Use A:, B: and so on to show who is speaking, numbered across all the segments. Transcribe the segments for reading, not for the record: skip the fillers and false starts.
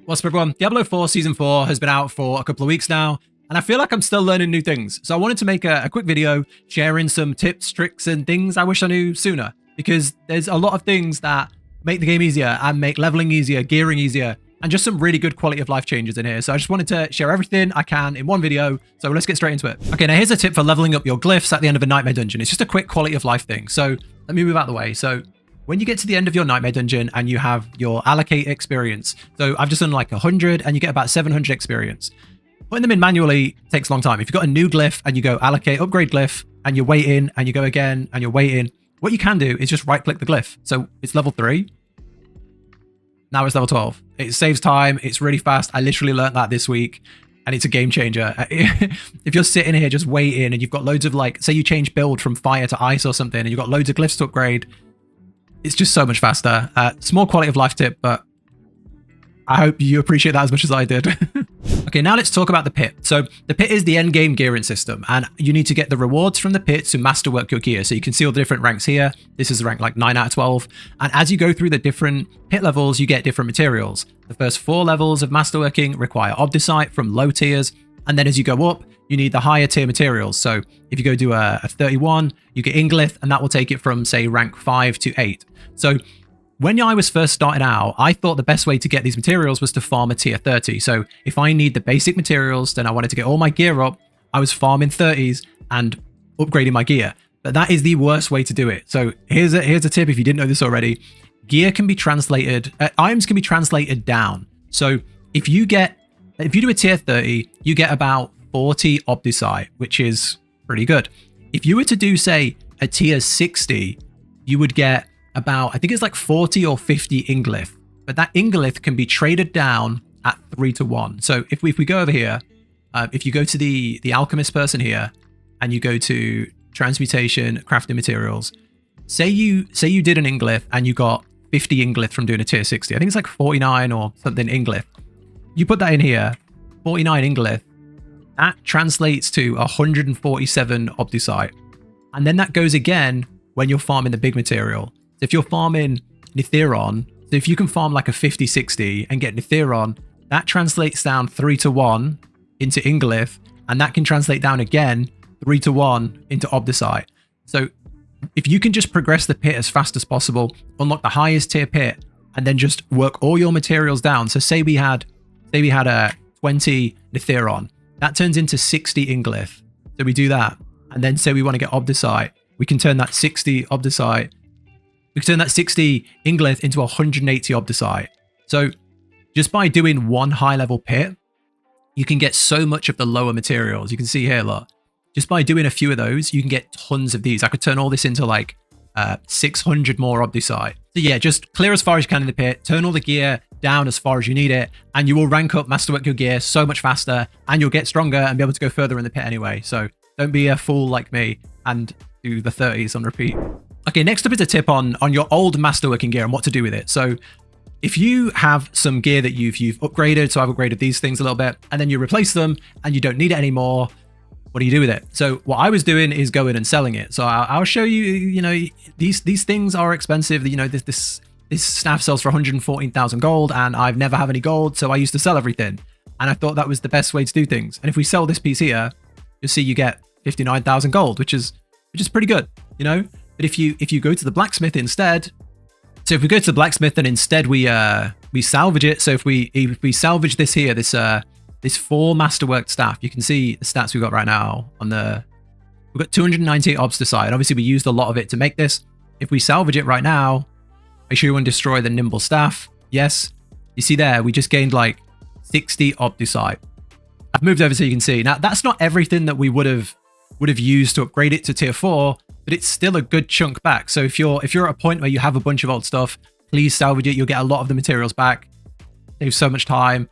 A: What's up, everyone? Diablo 4 Season 4 has been out for a couple of weeks now, and I feel like I'm still learning new things. So I wanted to make a quick video sharing some tips, tricks, and things I wish I knew sooner, because there's a lot of things that make the game easier and make leveling easier, gearing easier, and just some really good quality of life changes in here. So I just wanted to share everything I can in one video. So let's get straight into it. Okay, now here's a tip for leveling up your glyphs at the end of a nightmare dungeon. It's just a quick quality of life thing. So let me move out of the way. So when you get to the end of your nightmare dungeon and you have your allocate experience, so I've just done like 100 and you get about 700 experience. Putting them in manually takes a long time. If you've got a new glyph and you go allocate, upgrade glyph, and you're waiting and you go again and you're waiting, what you can do is just right click the glyph. So it's level 3. Now it's level 12. It saves time. It's really fast. I literally learned that this week and it's a game changer. If you're sitting here just waiting and you've got loads of, like, say you change build from fire to ice or something and you've got loads of glyphs to upgrade, it's just so much faster. Small quality of life tip, but I hope you appreciate that as much as I did. Okay, now let's talk about the pit. So the pit is the end game gearing system, and you need to get the rewards from the pit to masterwork your gear. So you can see all the different ranks here. This is rank like 9 out of 12. And as you go through the different pit levels, you get different materials. The first 4 levels of masterworking require obdicite from low tiers. And then as you go up, you need the higher tier materials. So if you go do a 31, you get Glyph, and that will take it from, say, rank 5 to 8. So when I was first starting out, I thought the best way to get these materials was to farm a tier 30. So if I need the basic materials, then I wanted to get all my gear up, I was farming 30s and upgrading my gear. But that is the worst way to do it. So here's a tip if you didn't know this already. Gear can be translated, items can be translated down. So if you do a tier 30, you get about 40 obdicite, which is pretty good. If you were to do, say, a tier 60, you would get about, I think it's like 40 or 50 Glyph, but that Glyph can be traded down at 3 to 1. So if we go over here, if you go to the alchemist person here and you go to transmutation, crafting materials, say you did an Glyph and you got 50 Glyph from doing a tier 60. I think it's like 49 or something Glyph. You put that in here, 49 Glyph, that translates to 147 obdicite. And then that goes again when you're farming the big material. So if you're farming Nitheron, so if you can farm like a 50-60 and get Nitheron, that translates down 3 to 1 into Glyph, and that can translate down again 3 to 1 into obdicite. So if you can just progress the pit as fast as possible, unlock the highest tier pit, and then just work all your materials down. So say we had a 20 Nitheron, that turns into 60 Glyph. So we do that, and then say we want to get obdicite, we can turn that 60 obdicite. We can turn that 60 Glyph into 180 obdicite. So just by doing one high level pit, you can get so much of the lower materials. You can see here, look, just by doing a few of those, you can get tons of these. I could turn all this into like 600 more obdicite. So yeah, just clear as far as you can in the pit, turn all the gear down as far as you need it, and you will rank up, masterwork your gear so much faster, and you'll get stronger and be able to go further in the pit anyway. So don't be a fool like me and do the 30s on repeat. Okay, next up is a tip on your old masterworking gear and what to do with it. So if you have some gear that you've upgraded, so I've upgraded these things a little bit, and then you replace them and you don't need it anymore, what do you do with it? So what I was doing is going and selling it. So I'll show you, you know, these things are expensive. You know, this staff sells for 114,000 gold, and I've never have any gold, so I used to sell everything. And I thought that was the best way to do things. And if we sell this piece here, you'll see you get 59,000 gold, which is pretty good, you know? But if you go to the blacksmith instead, so if we go to the blacksmith and instead we salvage it. So if we salvage this here, this 4 masterworked staff, you can see the stats we've got right now on we've got 298 obdicite, and obviously we used a lot of it to make this. If we salvage it right now, make sure you want to destroy the nimble staff. Yes, you see there, we just gained like 60 obdicite. I've moved over so you can see. Now that's not everything that we would have used to upgrade it to tier 4, but it's still a good chunk back. So if you're at a point where you have a bunch of old stuff, please salvage it. You'll get a lot of the materials back. Save so much time.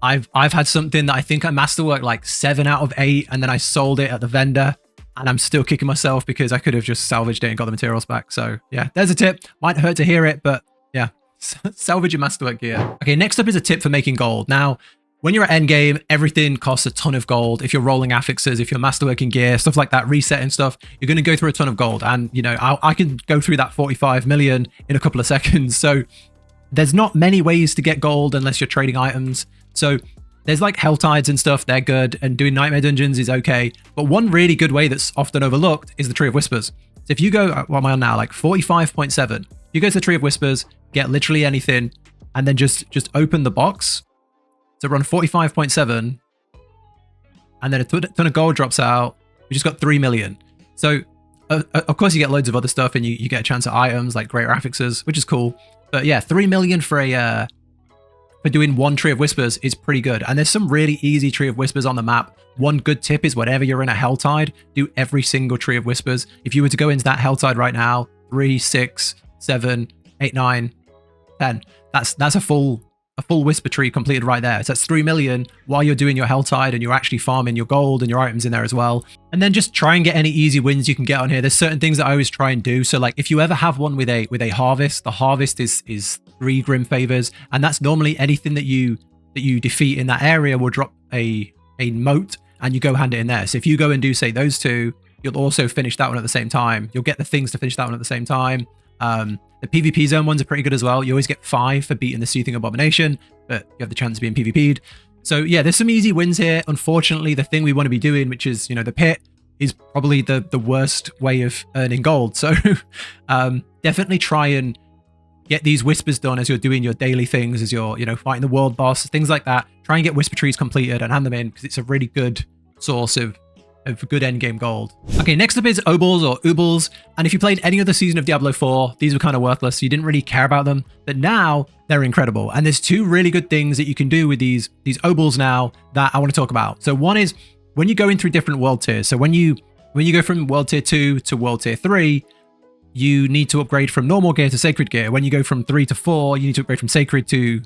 A: I've had something that I think I masterworked like 7 out of 8, and then I sold it at the vendor, and I'm still kicking myself because I could have just salvaged it and got the materials back. So yeah, there's a tip. Might hurt to hear it, but yeah, salvage your masterwork gear. Okay, next up is a tip for making gold. Now, when you're at endgame, everything costs a ton of gold. If you're rolling affixes, if you're masterworking gear, stuff like that, resetting stuff, you're going to go through a ton of gold. And, you know, I can go through that 45 million in a couple of seconds. So there's not many ways to get gold unless you're trading items. So there's like Hell Tides and stuff, they're good, and doing Nightmare Dungeons is okay. But one really good way that's often overlooked is the Tree of Whispers. So if you go, what am I on now? Like 45.7. You go to the Tree of Whispers, get literally anything, and then just open the box. So run 45.7, and then a ton of gold drops out. We just got 3 million. So of course you get loads of other stuff, and you get a chance at items like greater affixes, which is cool. But yeah, 3 million for doing one Tree of Whispers is pretty good. And there's some really easy Tree of Whispers on the map. One good tip is whenever you're in a Hell Tide, do every single Tree of Whispers. If you were to go into that Hell Tide right now, 3, 6, 7, 8, 9, 10, that's a full Whisper tree completed right there. So that's 3 million while you're doing your Hell Tide, and you're actually farming your gold and your items in there as well. And then just try and get any easy wins you can get on here. There's certain things that I always try and do. So like if you ever have one with a harvest, the harvest is 3 Grim Favors, and that's normally anything that you defeat in that area will drop a moat, and you go hand it in there. So if you go and do say those 2, you'll also finish that one at the same time. You'll get the things to finish that one at the same time. The PvP zone ones are pretty good as well. You always get 5 for beating the Soothing Abomination, but you have the chance of being PvP'd. So yeah, there's some easy wins here. Unfortunately, the thing we want to be doing, which is, the pit, is probably the worst way of earning gold. So definitely try and get these whispers done as you're doing your daily things, as you're, fighting the world boss, things like that. Try and get whisper trees completed and hand them in, because it's a really good source of good endgame gold. Okay, next up is Obols or Oobles. And if you played any other season of Diablo 4, these were kind of worthless. So you didn't really care about them, but now they're incredible. And there's 2 really good things that you can do with these Obols now that I want to talk about. So one is when you're going through different world tiers. So when you go from world tier 2 to world tier 3, you need to upgrade from normal gear to sacred gear. When you go from 3 to 4, you need to upgrade from sacred to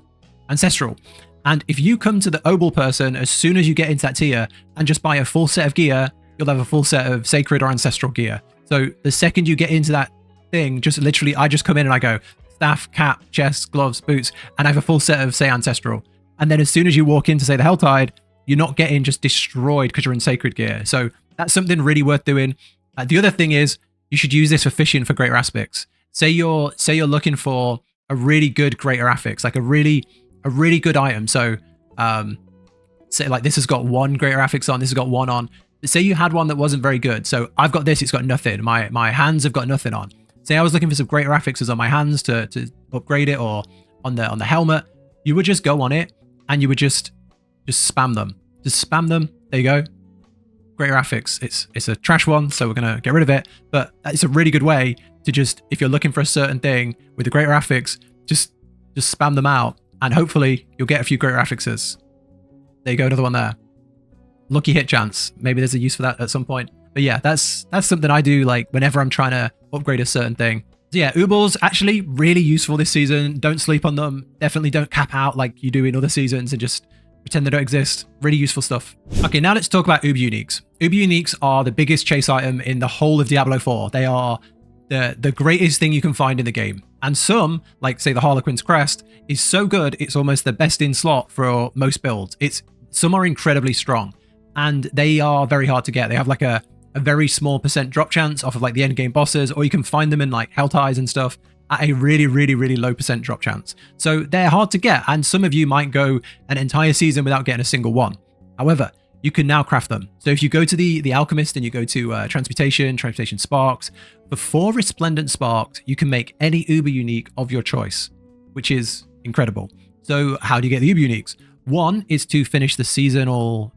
A: ancestral. And if you come to the Obol person as soon as you get into that tier and just buy a full set of gear, you'll have a full set of sacred or ancestral gear. So the second you get into that thing, just literally, I just come in and I go staff, cap, chest, gloves, boots, and I have a full set of, say, ancestral. And then as soon as you walk into, say, the Hell Tide, you're not getting just destroyed because you're in sacred gear. So that's something really worth doing. The other thing is you should use this for fishing for greater aspects. Say you're looking for a really good greater affix, like a really good item. So say like this has got 1 greater affix on, this has got 1 on. Say you had one that wasn't very good. So I've got this, it's got nothing. My hands have got nothing on. Say I was looking for some greater affixes on my hands to upgrade it, or on the helmet. You would just go on it and you would just spam them. Just spam them. There you go. Greater affix. It's a trash one, so we're gonna get rid of it. But it's a really good way to just, if you're looking for a certain thing with the greater affix, just spam them out. And hopefully you'll get a few greater affixes. There you go, another one there. Lucky hit chance. Maybe there's a use for that at some point. But yeah, that's something I do like whenever I'm trying to upgrade a certain thing. So yeah, Oobles actually really useful this season. Don't sleep on them. Definitely don't cap out like you do in other seasons and just pretend they don't exist. Really useful stuff. Okay, now let's talk about Uber Uniques. Uber Uniques are the biggest chase item in the whole of Diablo 4. They are the greatest thing you can find in the game. And some, like say the Harlequin's Crest, is so good it's almost the best in slot for most builds. Some are incredibly strong, and they are very hard to get. They have like a very small % drop chance off of like the end game bosses, or you can find them in like Hell Ties and stuff at a really low % drop chance. So they're hard to get, and some of you might go an entire season without getting a single one. However, you can now craft them. So if you go to the Alchemist and you go to Transmutation Sparks, for 4 Resplendent Sparks, you can make any Uber Unique of your choice, which is incredible. So how do you get the Uber Uniques? One is to finish the seasonal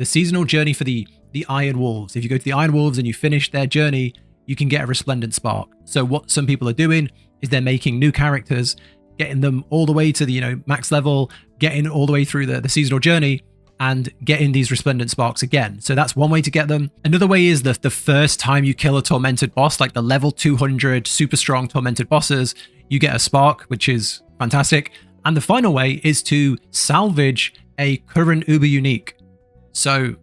A: seasonal journey for the Iron Wolves. If you go to the Iron Wolves and you finish their journey, you can get a Resplendent Spark. So what some people are doing is they're making new characters, getting them all the way to the max level, getting all the way through the seasonal journey, and getting these Resplendent Sparks again. So that's one way to get them. Another way is the first time you kill a Tormented boss, like the level 200 super strong Tormented bosses, you get a Spark, which is fantastic. And the final way is to salvage a current Uber Unique. So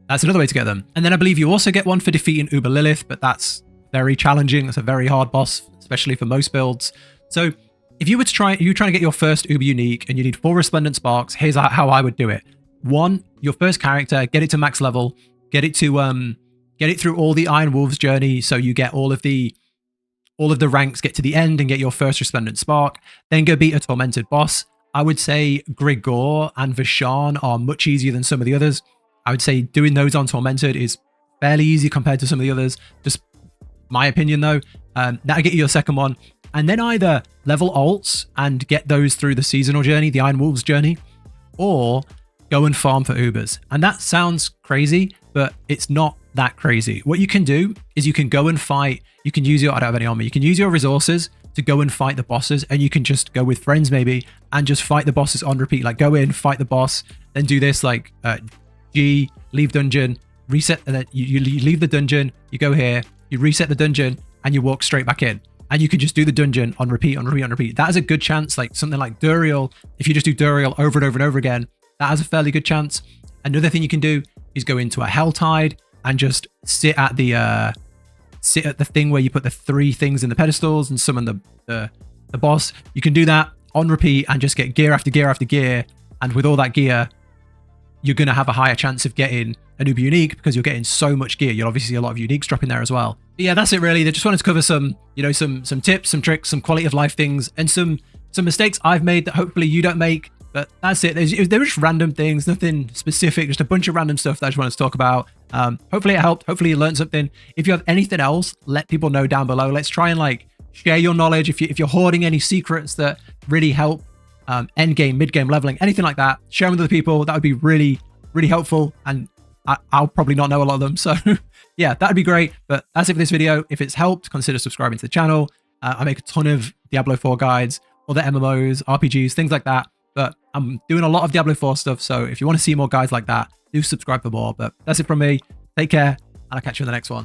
A: that's another way to get them. And then I believe you also get one for defeating Uber Lilith, but that's very challenging. That's a very hard boss, especially for most builds. So if you were trying to get your first Uber Unique and you need 4 Resplendent Sparks, here's how I would do it. 1, your first character, get it to max level, get it through all the Iron Wolves journey, so you get all of the all of the ranks, get to the end and get your first Resplendent Spark, then go beat a Tormented boss. I would say Grigor and Vishan are much easier than some of the others. I would say doing those on Tormented is fairly easy compared to some of the others. Just my opinion though. That'll get you your second one. And then either level alts and get those through the seasonal journey, the Iron Wolves journey, or go and farm for Ubers. And that sounds crazy, but it's not that crazy. What you can do is you can go and fight. You can use your, I don't have any on me. You can use your resources to go and fight the bosses, and you can just go with friends maybe and just fight the bosses on repeat. Like go in, fight the boss, then do this like G, leave dungeon, reset, and then you leave the dungeon, you go here, you reset the dungeon, and you walk straight back in. And you can just do the dungeon on repeat, on repeat, on repeat. That has a good chance, like something like Duriel. If you just do Duriel over and over and over again, that has a fairly good chance. Another thing you can do is go into a Helltide and just sit at the thing where you put the 3 things in the pedestals and summon the boss. You can do that on repeat and just get gear after gear after gear. And with all that gear, you're going to have a higher chance of getting a noob unique because you're getting so much gear. You'll obviously see a lot of uniques dropping there as well. But yeah, that's it really. I just wanted to cover some, you know, some tips, some tricks, some quality of life things, and some mistakes I've made that hopefully you don't make. But that's it. There were just random things, nothing specific, just a bunch of random stuff that I just wanted to talk about. Hopefully it helped. Hopefully you learned something. If you have anything else, let people know down below. Let's try and like share your knowledge. If you're hoarding any secrets that really help end game, mid game leveling, anything like that, share them with other people. That would be really, really helpful. And I'll probably not know a lot of them. So yeah, that'd be great. But that's it for this video. If it's helped, consider subscribing to the channel. I make a ton of Diablo 4 guides, other MMOs, RPGs, things like that. But I'm doing a lot of Diablo 4 stuff. So if you want to see more guides like that, do subscribe for more. But that's it from me. Take care, and I'll catch you in the next one.